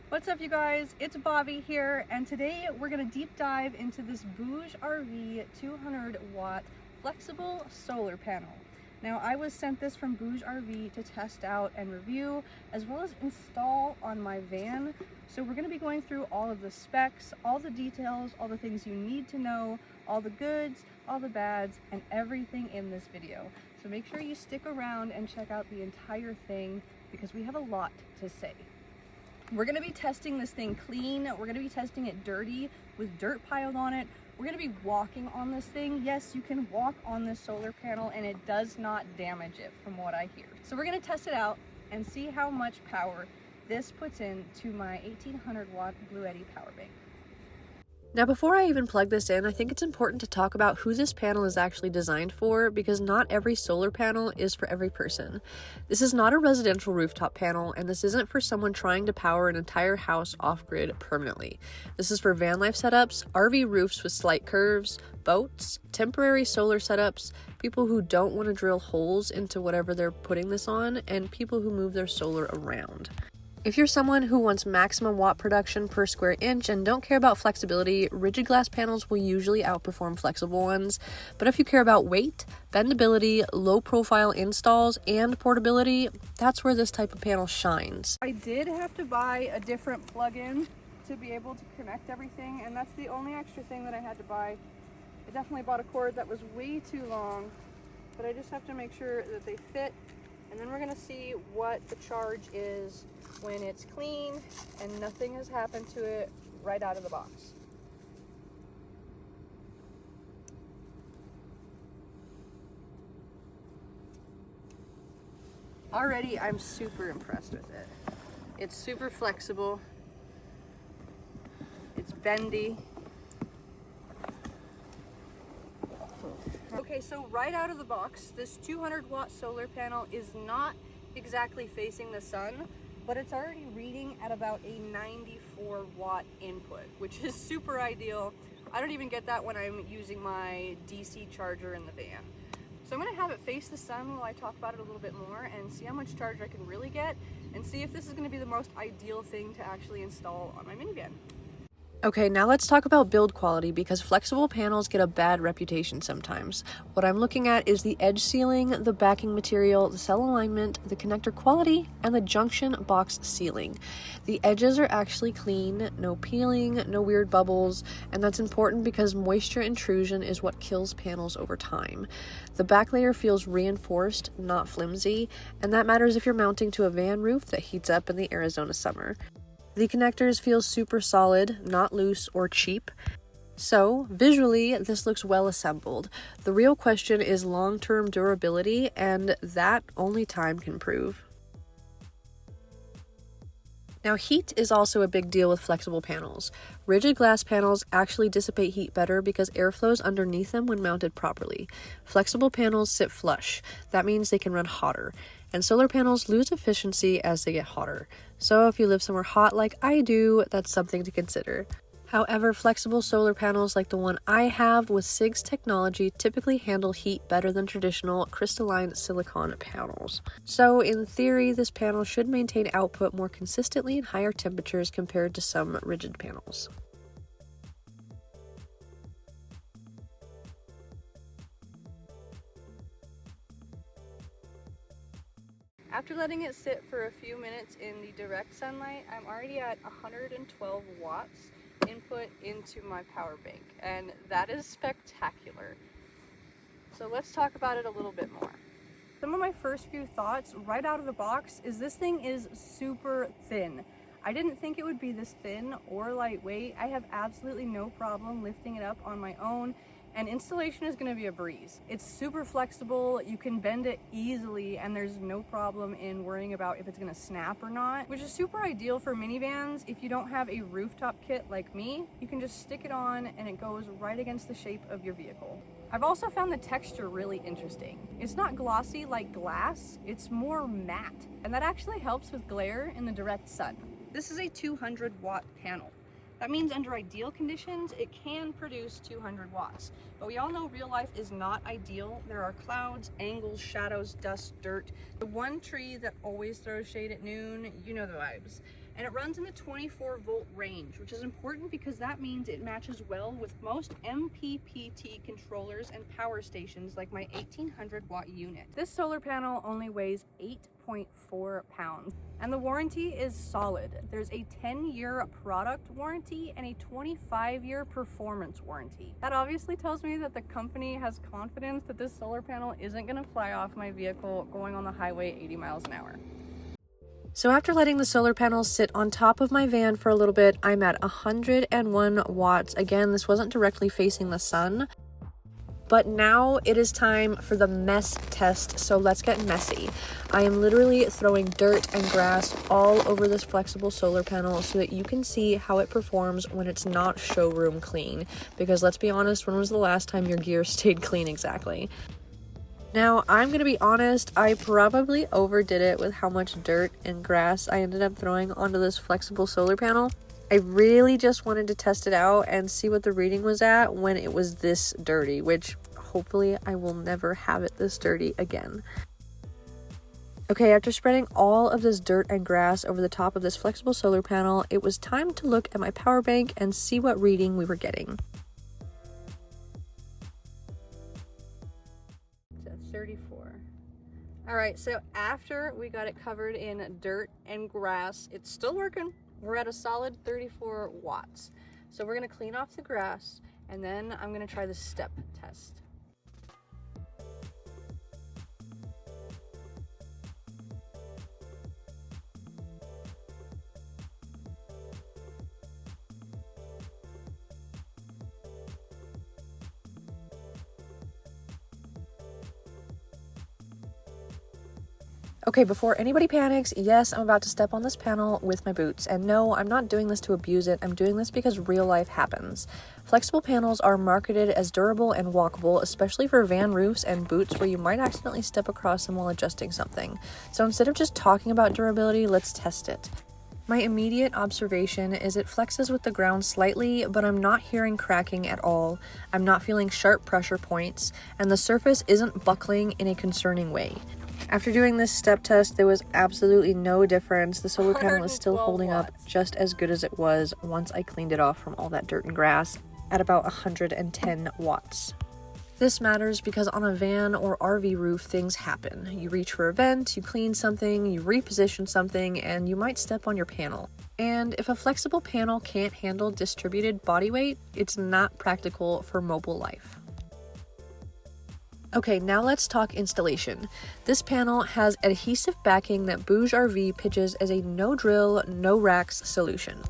What's up, you guys? It's Bobby here, and today we're going to deep dive into this BougeRV 200-watt flexible solar panel. Now, I was sent this from BougeRV to test out and review, as well as install on my van. So we're going to be going through all of the specs, all the details, all the things you need to know, all the goods, all the bads, and everything in this video. So make sure you stick around and check out the entire thing, because we have a lot to say. We're going to be testing this thing clean. We're going to be testing it dirty with dirt piled on it. We're going to be walking on this thing. Yes, you can walk on this solar panel and it does not damage it from what I hear. So we're going to test it out and see how much power this puts into my 1800-watt BlueEddy power bank. Now, before I even plug this in, I think it's important to talk about who this panel is actually designed for, because not every solar panel is for every person. This is not a residential rooftop panel, and this isn't for someone trying to power an entire house off-grid permanently. This is for van life setups, RV roofs with slight curves, boats, temporary solar setups, people who don't want to drill holes into whatever they're putting this on, and people who move their solar around. If you're someone who wants maximum watt production per square inch and don't care about flexibility, rigid glass panels will usually outperform flexible ones. But if you care about weight, bendability, low profile installs, and portability, that's where this type of panel shines. I did have to buy a different plug-in to be able to connect everything, and that's the only extra thing that I had to buy. I definitely bought a cord that was way too long, but I just have to make sure that they fit. And then we're going to see what the charge is when it's clean and nothing has happened to it right out of the box. Already, I'm super impressed with it. It's super flexible. It's bendy. Okay, so right out of the box, this 200-watt solar panel is not exactly facing the sun, but it's already reading at about a 94-watt input, which is super ideal. I don't even get that when I'm using my DC charger in the van. So I'm going to have it face the sun while I talk about it a little bit more and see how much charge I can really get, and see if this is going to be the most ideal thing to actually install on my minivan. Okay, now let's talk about build quality, because flexible panels get a bad reputation sometimes. What I'm looking at is the edge sealing, the backing material, the cell alignment, the connector quality, and the junction box sealing. The edges are actually clean, no peeling, no weird bubbles, and that's important because moisture intrusion is what kills panels over time. The back layer feels reinforced, not flimsy, and that matters if you're mounting to a van roof that heats up in the Arizona summer. The connectors feel super solid, not loose or cheap. So, visually, this looks well assembled. The real question is long-term durability, and that only time can prove. Now, heat is also a big deal with flexible panels. Rigid glass panels actually dissipate heat better because air flows underneath them when mounted properly. Flexible panels sit flush. That means they can run hotter. And solar panels lose efficiency as they get hotter. So if you live somewhere hot like I do, that's something to consider. However, flexible solar panels like the one I have with SIG's technology typically handle heat better than traditional crystalline silicone panels. So in theory, this panel should maintain output more consistently in higher temperatures compared to some rigid panels. After letting it sit for a few minutes in the direct sunlight, I'm already at 112 watts input into my power bank, and that is spectacular. So let's talk about it a little bit more. Some of my first few thoughts right out of the box is this thing is super thin. I didn't think it would be this thin or lightweight. I have absolutely no problem lifting it up on my own, and installation is going to be a breeze. It's super flexible, you can bend it easily, and there's no problem in worrying about if it's going to snap or not, which is super ideal for minivans. If you don't have a rooftop kit like me, you can just stick it on and it goes right against the shape of your vehicle. I've also found the texture really interesting. It's not glossy like glass, it's more matte, and that actually helps with glare in the direct sun. This is a 200-watt panel. That means under ideal conditions, it can produce 200 watts. But we all know real life is not ideal. There are clouds, angles, shadows, dust, dirt. The one tree that always throws shade at noon, you know the vibes. and it runs in the 24-volt range, which is important because that means it matches well with most MPPT controllers and power stations like my 1800-watt unit. This solar panel only weighs 8.4 pounds, and the warranty is solid. There's a 10-year product warranty and a 25-year performance warranty. That obviously tells me that the company has confidence that this solar panel isn't going to fly off my vehicle going on the highway 80 miles an hour. So after letting the solar panels sit on top of my van for a little bit, I'm at 101 watts. Again, this wasn't directly facing the sun. But now it is time for the mess test, so let's get messy. I am literally throwing dirt and grass all over this flexible solar panel so that you can see how it performs when it's not showroom clean. Because let's be honest, when was the last time your gear stayed clean exactly? Now, I'm gonna be honest, I probably overdid it with how much dirt and grass I ended up throwing onto this flexible solar panel. I really just wanted to test it out and see what the reading was at when it was this dirty, which hopefully I will never have it this dirty again. Okay, after spreading all of this dirt and grass over the top of this flexible solar panel, it was time to look at my power bank and see what reading we were getting. So 34. All right, so after we got it covered in dirt and grass, it's still working. We're at a solid 34 watts. So we're gonna clean off the grass and then I'm gonna try the step test. Okay, before anybody panics, yes, I'm about to step on this panel with my boots. And no, I'm not doing this to abuse it. I'm doing this because real life happens. Flexible panels are marketed as durable and walkable, especially for van roofs and boots where you might accidentally step across them while adjusting something. So instead of just talking about durability, let's test it. My immediate observation is it flexes with the ground slightly, but I'm not hearing cracking at all. I'm not feeling sharp pressure points, and the surface isn't buckling in a concerning way. After doing this step test, there was absolutely no difference. The solar panel is still holding up just as good as it was once I cleaned it off from all that dirt and grass at about 110 watts. This matters because on a van or RV roof, things happen. You reach for a vent, you clean something, you reposition something, and you might step on your panel. And if a flexible panel can't handle distributed body weight, it's not practical for mobile life. Okay, now let's talk installation. This panel has adhesive backing that BougeRV pitches as a no drill, no racks solution.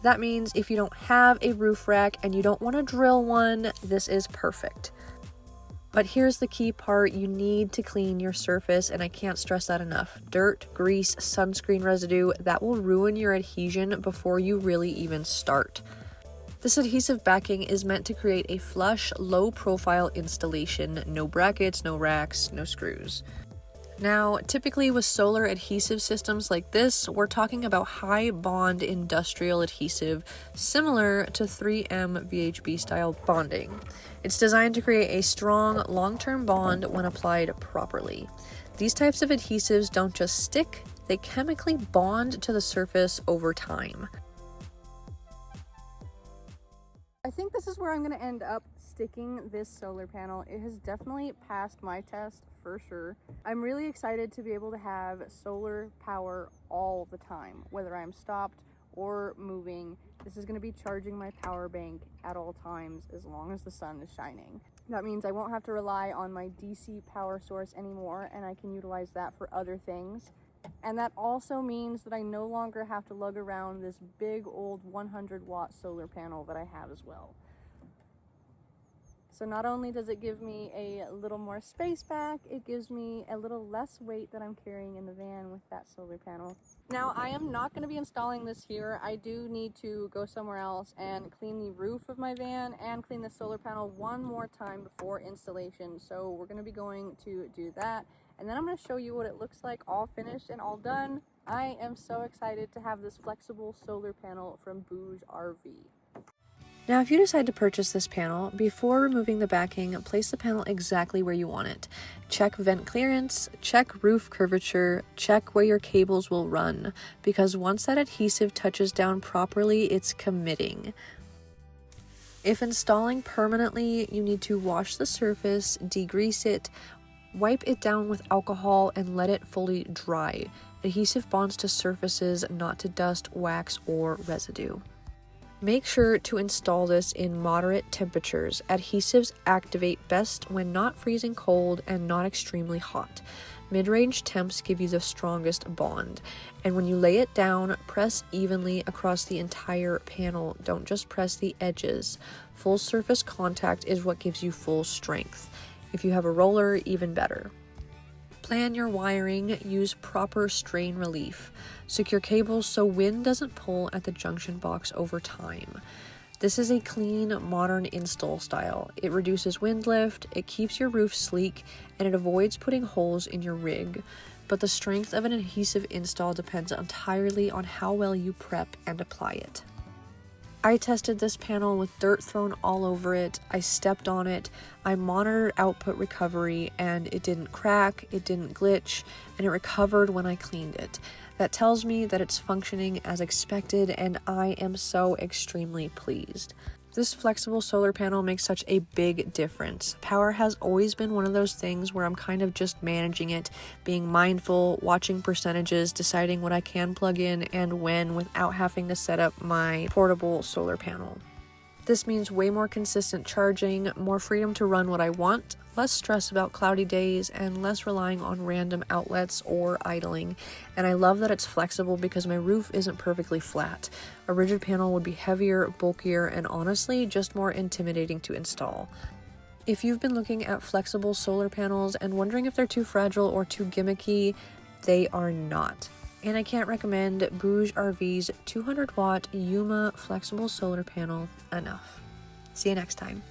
That means if you don't have a roof rack and you don't want to drill one, this is perfect. But here's the key part, you need to clean your surface, and I can't stress that enough. Dirt, grease, sunscreen residue, that will ruin your adhesion before you really even start. This adhesive backing is meant to create a flush, low-profile installation, no brackets, no racks, no screws. Now, typically with solar adhesive systems like this, we're talking about high-bond industrial adhesive, similar to 3M VHB style bonding. It's designed to create a strong, long-term bond when applied properly. These types of adhesives don't just stick, they chemically bond to the surface over time. I think this is where I'm going to end up sticking this solar panel. It has definitely passed my test for sure. I'm really excited to be able to have solar power all the time, whether I'm stopped or moving. This is going to be charging my power bank at all times as long as the sun is shining. That means I won't have to rely on my DC power source anymore, and I can utilize that for other things. And that also means that I no longer have to lug around this big old 100-watt solar panel that I have as well. So not only does it give me a little more space back, it gives me a little less weight that I'm carrying in the van with that solar panel. Now, I am not going to be installing this here. I do need to go somewhere else and clean the roof of my van and clean the solar panel one more time before installation. So we're going to be going to do that. And then I'm going to show you what it looks like all finished and all done. I am so excited to have this flexible solar panel from BougeRV. Now, if you decide to purchase this panel, before removing the backing, place the panel exactly where you want it. Check vent clearance, check roof curvature, check where your cables will run, because once that adhesive touches down properly, it's committing. If installing permanently, you need to wash the surface, degrease it, wipe it down with alcohol, and let it fully dry. Adhesive bonds to surfaces, not to dust, wax, or residue. Make sure to install this in moderate temperatures. Adhesives activate best when not freezing cold and not extremely hot. Mid-range temps give you the strongest bond. And when you lay it down, press evenly across the entire panel. Don't just press the edges. Full surface contact is what gives you full strength. If you have a roller, even better. Plan your wiring, use proper strain relief. Secure cables so wind doesn't pull at the junction box over time. This is a clean, modern install style. It reduces wind lift, it keeps your roof sleek, and it avoids putting holes in your rig. But the strength of an adhesive install depends entirely on how well you prep and apply it. I tested this panel with dirt thrown all over it. I stepped on it. I monitored output recovery, and it didn't crack, it didn't glitch, and it recovered when I cleaned it. That tells me that it's functioning as expected, and I am so extremely pleased. This flexible solar panel makes such a big difference. Power has always been one of those things where I'm kind of just managing it, being mindful, watching percentages, deciding what I can plug in and when without having to set up my portable solar panel. This means way more consistent charging, more freedom to run what I want, less stress about cloudy days, and less relying on random outlets or idling. And I love that it's flexible because my roof isn't perfectly flat. A rigid panel would be heavier, bulkier, and honestly, just more intimidating to install. If you've been looking at flexible solar panels and wondering if they're too fragile or too gimmicky, they are not. And I can't recommend BougeRV's 200-watt Yuma flexible solar panel enough. See you next time.